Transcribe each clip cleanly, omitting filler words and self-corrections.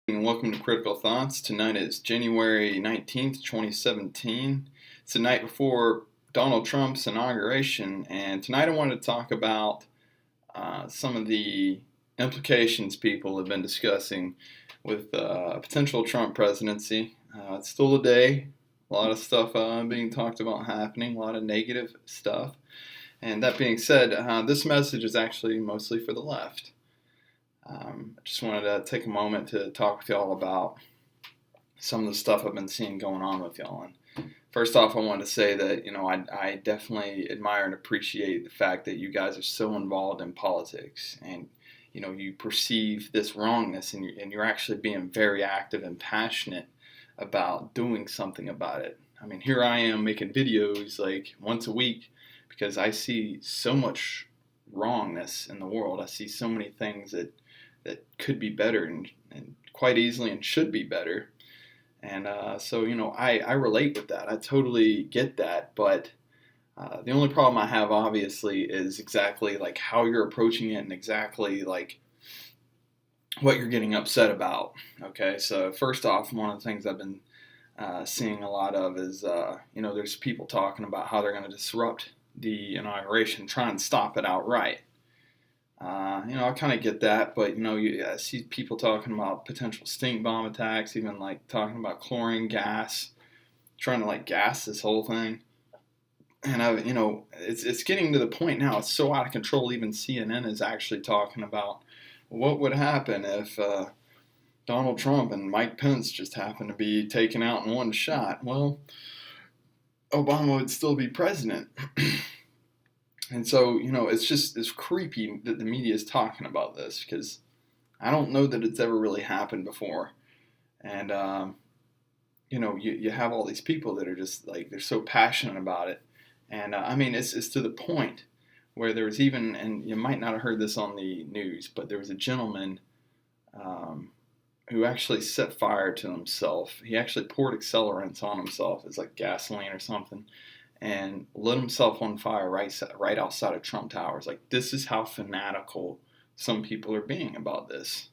And welcome to Critical Thoughts. Tonight is January 19th, 2017. It's the night before Donald Trump's inauguration, and tonight I wanted to talk about some of the implications people have been discussing with a potential Trump presidency. It's still a day, a lot of stuff being talked about happening, a lot of negative stuff. And that being said, this message is actually mostly for the left. I just wanted to take a moment to talk with y'all about some of the stuff I've been seeing going on with y'all. And first off, I wanted to say that, I definitely admire and appreciate the fact that you guys are so involved in politics and, you perceive this wrongness and you're actually being very active and passionate about doing something about it. I mean, here I am making videos like once a week because I see so much wrongness in the world. I see so many things that could be better and quite easily and should be better. And so, I relate with that. I totally get that. But the only problem I have, obviously, is exactly like how you're approaching it and exactly like what you're getting upset about. Okay, so first off, one of the things I've been seeing a lot of is, there's people talking about how they're going to disrupt the inauguration, try and stop it outright. I kind of get that, but I see people talking about potential stink bomb attacks, even like talking about chlorine gas, trying to like gas this whole thing. And it's getting to the point now. It's so out of control. Even CNN is actually talking about what would happen if Donald Trump and Mike Pence just happened to be taken out in one shot. Well, Obama would still be president. And so, it's creepy that the media is talking about this because I don't know that it's ever really happened before. And, you have all these people that are just like, they're so passionate about it. And, it's to the point where there was even, and you might not have heard this on the news, but there was a gentleman who actually set fire to himself. He actually poured accelerants on himself. It's like gasoline or something. And lit himself on fire right outside of Trump Towers. Like, this is how fanatical some people are being about this.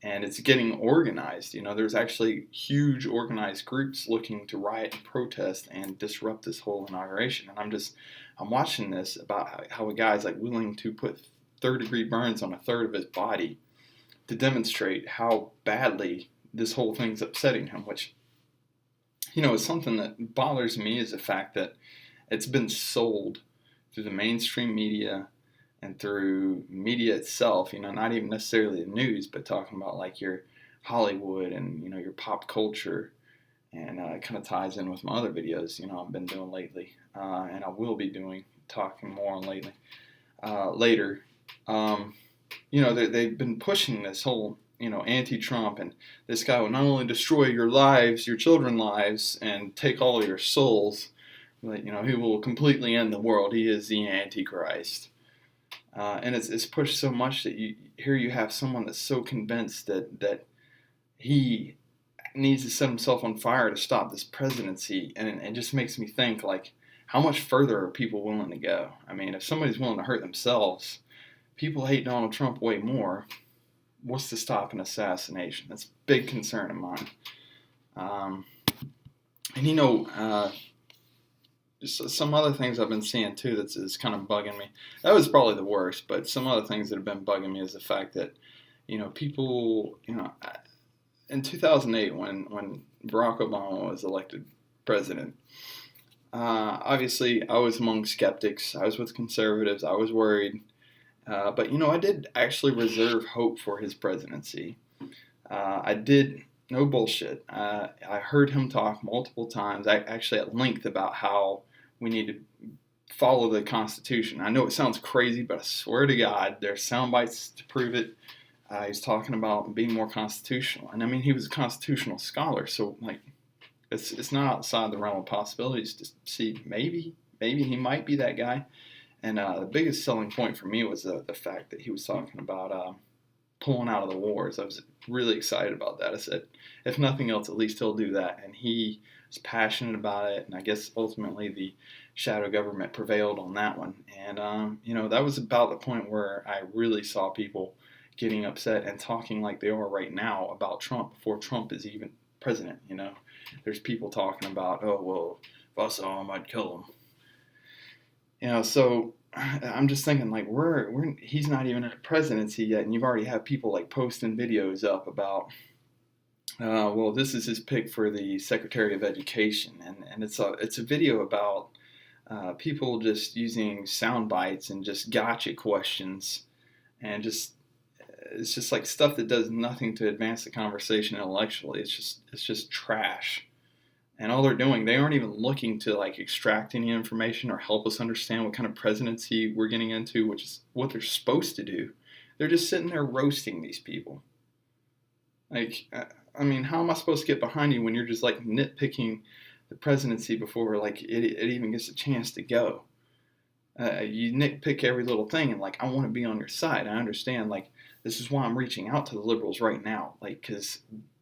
And it's getting organized. There's actually huge organized groups looking to riot and protest and disrupt this whole inauguration. And I'm watching this about how a guy's like willing to put third-degree burns on a third of his body to demonstrate how badly this whole thing's upsetting him, which is something that bothers me, is the fact that it's been sold through the mainstream media and through media itself, not even necessarily the news, but talking about like your Hollywood and, your pop culture. And it kind of ties in with my other videos, I've been doing lately, and I will be talking more on lately, later. They've been pushing this whole, anti-Trump, and this guy will not only destroy your lives, your children's lives, and take all of your souls, but, he will completely end the world. He is the Antichrist. And it's pushed so much that you have someone that's so convinced that he needs to set himself on fire to stop this presidency, and it just makes me think, like, how much further are people willing to go? I mean, if somebody's willing to hurt themselves, people hate Donald Trump way more. What's to stop an assassination? That's a big concern of mine. And just some other things I've been seeing too that's kind of bugging me. That was probably the worst, but some other things that have been bugging me is the fact that, people, in 2008 when Barack Obama was elected president, obviously I was among skeptics. I was with conservatives. I was worried. But, I did actually reserve hope for his presidency. I did, no bullshit. I heard him talk multiple times, actually at length, about how we need to follow the Constitution. I know it sounds crazy, but I swear to God, there's sound bites to prove it. He's talking about being more constitutional. And he was a constitutional scholar, so like, it's not outside the realm of possibilities to see maybe he might be that guy. And the biggest selling point for me was the fact that he was talking about pulling out of the wars. I was really excited about that. I said, if nothing else, at least he'll do that. And he was passionate about it. And I guess ultimately the shadow government prevailed on that one. And, that was about the point where I really saw people getting upset and talking like they are right now about Trump before Trump is even president. There's people talking about, oh well, if I saw him, I'd kill him. So I'm just thinking like he's not even in the presidency yet, and you've already had people like posting videos up about, well, this is his pick for the Secretary of Education, and it's a video about people just using sound bites and just gotcha questions, and it's just like stuff that does nothing to advance the conversation intellectually. It's just trash. And all they're doing, they aren't even looking to like extract any information or help us understand what kind of presidency we're getting into, which is what they're supposed to do. They're just sitting there roasting these people. Like, I mean, how am I supposed to get behind you when you're just like nitpicking the presidency before like it even gets a chance to go? You nitpick every little thing, and like I want to be on your side. I understand. Like this is why I'm reaching out to the liberals right now. Like because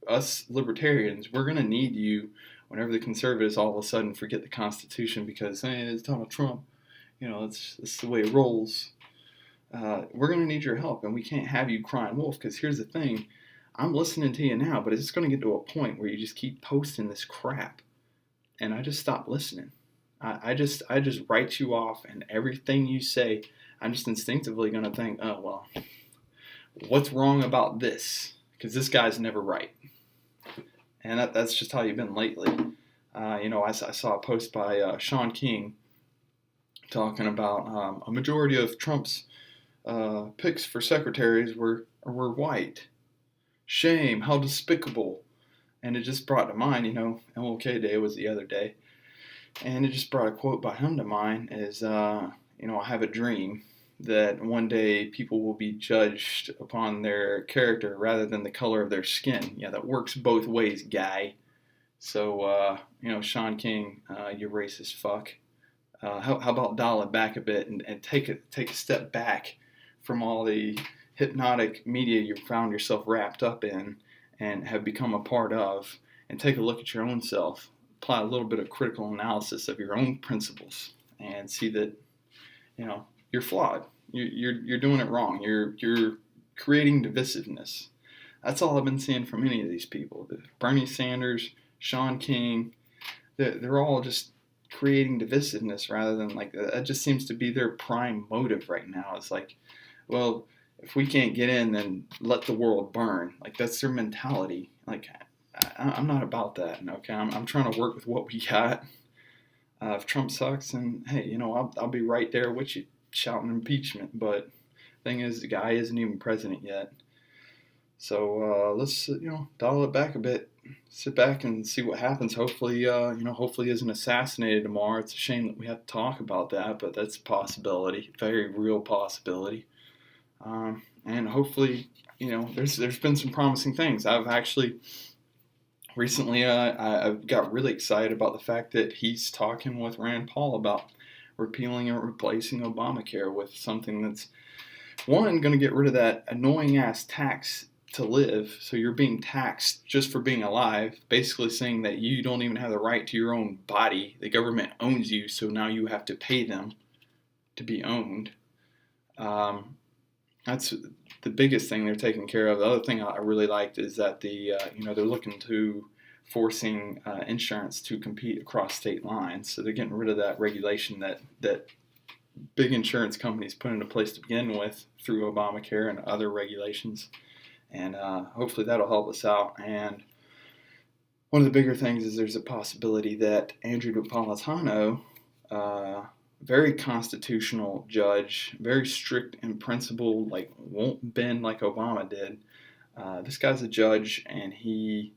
us libertarians, we're gonna need you whenever the conservatives all of a sudden forget the Constitution because hey, it's Donald Trump. It's the way it rolls. We're gonna need your help, and we can't have you crying wolf. Because here's the thing. I'm listening to you now, but it's going to get to a point where you just keep posting this crap, and I just stop listening. I just write you off, and everything you say, I'm just instinctively going to think, oh well, what's wrong about this? Because this guy's never right, and that's just how you've been lately. I saw a post by Sean King talking about a majority of Trump's picks for secretaries were white. Shame, how despicable. And it just brought to mind, MLK Day was the other day, and it just brought a quote by him to mind is, I have a dream that one day people will be judged upon their character rather than the color of their skin. Yeah, that works both ways, guy. So, Sean King, you racist fuck. How about dial it back a bit and take a step back from all the hypnotic media you found yourself wrapped up in and have become a part of, and take a look at your own self, apply a little bit of critical analysis of your own principles, and see that you're flawed. You're doing it wrong. You're creating divisiveness. That's all I've been seeing from any of these people. Bernie Sanders, Sean King, they're all just creating divisiveness rather than like that. Just seems to be their prime motive right now. It's like, well, if we can't get in, then let the world burn. Like that's their mentality. Like I'm not about that. Okay, I'm trying to work with what we got. If Trump sucks, then hey, I'll be right there with you shouting impeachment. But thing is, the guy isn't even president yet. So let's dial it back a bit. Sit back and see what happens. Hopefully, hopefully he isn't assassinated tomorrow. It's a shame that we have to talk about that, but that's a possibility, very real possibility. And hopefully, there's been some promising things. I've actually recently I got really excited about the fact that he's talking with Rand Paul about repealing and replacing Obamacare with something that's one going to get rid of that annoying ass tax to live. So you're being taxed just for being alive, basically saying that you don't even have the right to your own body. The government owns you, so now you have to pay them to be owned. That's the biggest thing they're taking care of. The other thing I really liked is that they're looking to forcing insurance to compete across state lines. So they're getting rid of that regulation that big insurance companies put into place to begin with through Obamacare and other regulations. And hopefully that'll help us out. And one of the bigger things is there's a possibility that Andrew Napolitano, very constitutional judge, very strict and principled, like won't bend like Obama did. This guy's a judge, and he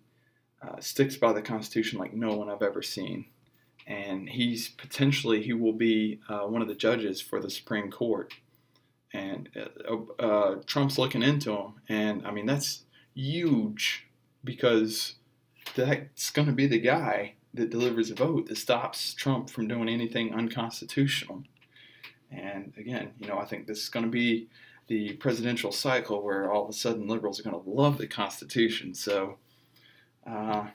sticks by the Constitution like no one I've ever seen. And he will be one of the judges for the Supreme Court. And Trump's looking into him, and I mean that's huge because that's going to be the guy that delivers a vote that stops Trump from doing anything unconstitutional. And again, I think this is going to be the presidential cycle where all of a sudden liberals are going to love the Constitution. So one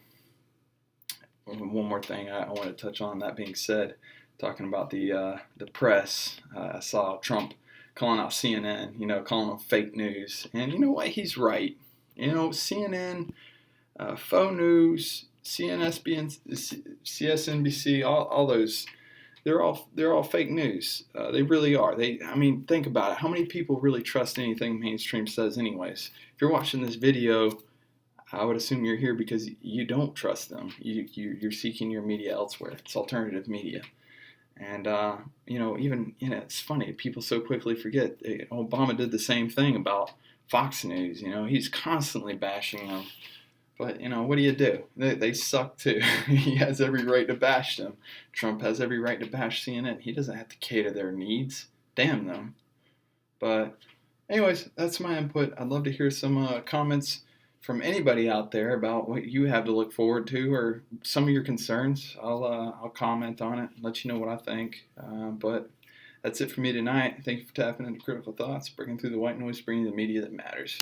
more thing I want to touch on. That being said, talking about the press, I saw Trump calling out CNN, calling them fake news. And you know what? He's right. CNN, faux news, CSNBC, all those, they're all fake news. They really are. I mean, think about it. How many people really trust anything mainstream says, anyways? If you're watching this video, I would assume you're here because you don't trust them. You're seeking your media elsewhere. It's alternative media. And, it's funny. People so quickly forget. Obama did the same thing about Fox News. He's constantly bashing them. But, what do you do? They suck too. He has every right to bash them. Trump has every right to bash CNN. He doesn't have to cater their needs. Damn them. But, anyways, that's my input. I'd love to hear some comments from anybody out there about what you have to look forward to or some of your concerns. I'll comment on it and let you know what I think. But that's it for me tonight. Thank you for tapping into Critical Thoughts, breaking through the white noise, bringing the media that matters.